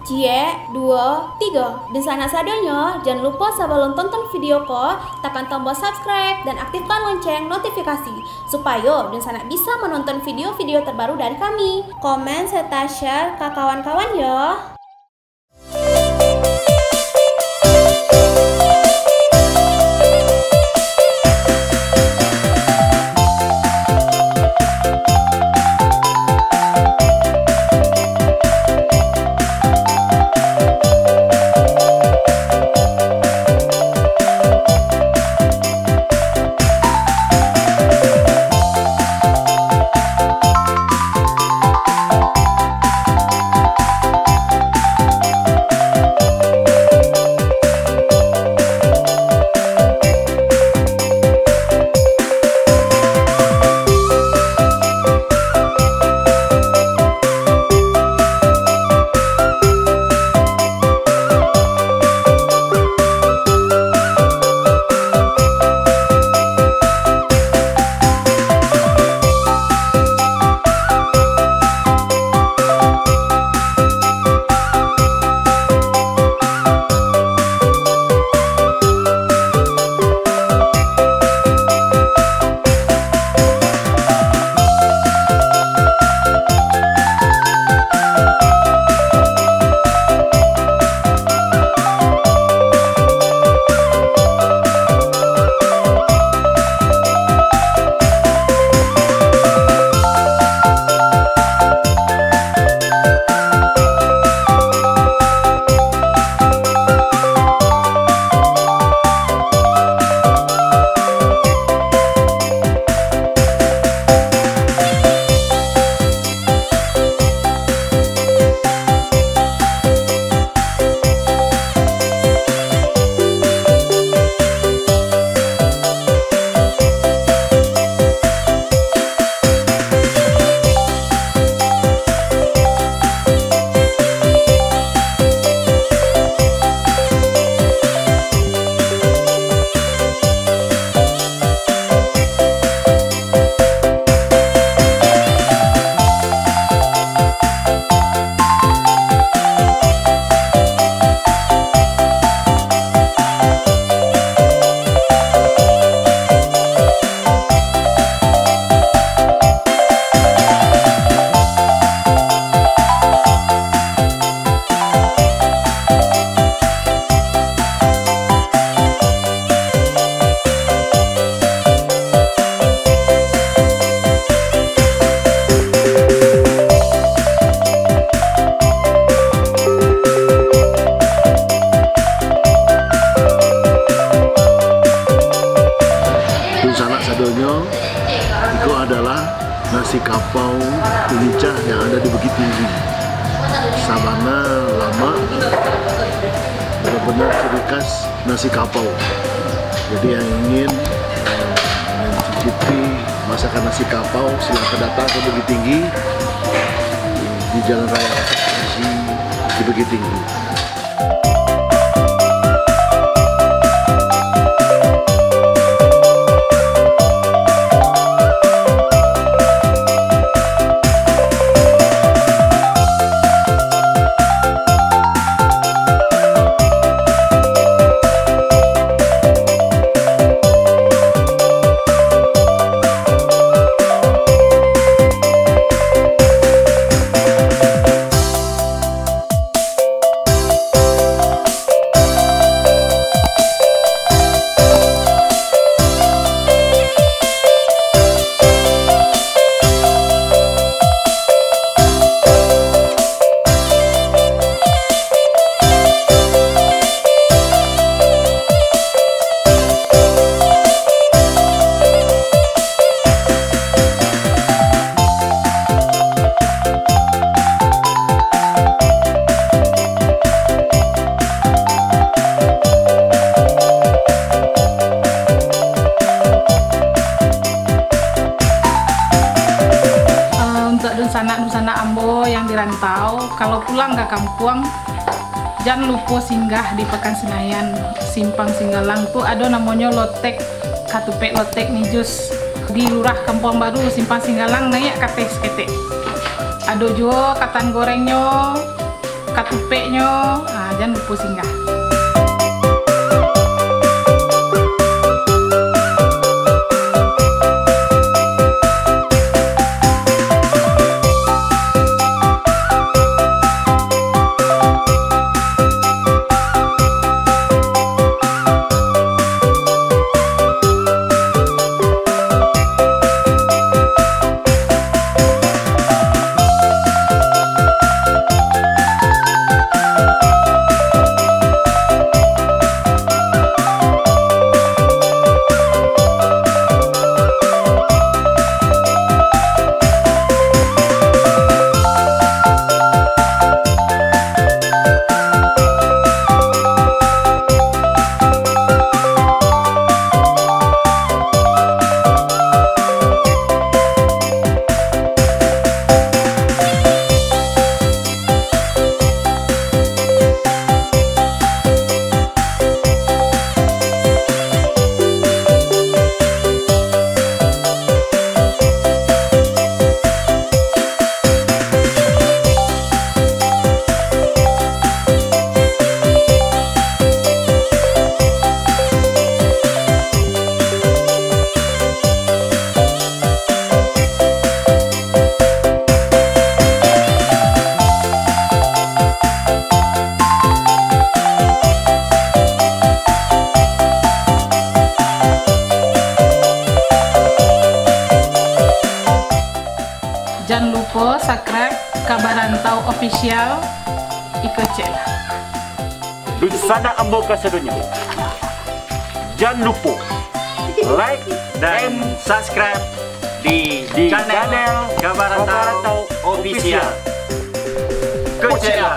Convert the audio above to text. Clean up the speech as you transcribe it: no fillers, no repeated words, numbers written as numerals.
Cie, 2, 3. Dan sana sadanya, jangan lupa sebelum tonton video ko, tekan tombol subscribe dan aktifkan lonceng notifikasi supaya dan sana bisa menonton video-video terbaru dari kami. Komen serta share ke kawan-kawan ya. Itu adalah nasi kapau lincah yang ada di Bukit Tinggi. Sabana lama, benar-benar ciri khas nasi kapau. Jadi yang ingin mencicipi masakan nasi kapau, silakan datang ke Bukit Tinggi di Jalan Raya di Bukit Tinggi. Dunsana Ambo yang dirantau, kalau pulang ke kampung jangan lupa singgah di Pekan Senayan, Simpang Singgalang tuh ada namanya lotek, katupek lotek nijus di Lurah Kampung Baru Simpang Singgalang naik kate sekete. Ada juga katan gorengnya, Katupeknya, jangan lupa singgah. Jangan lupa subscribe Kabar Rantau Official ikut channel. Dunsana Ambo kasadonya. Jangan lupa like dan subscribe di channel Kabar Rantau Official. Ikut channel.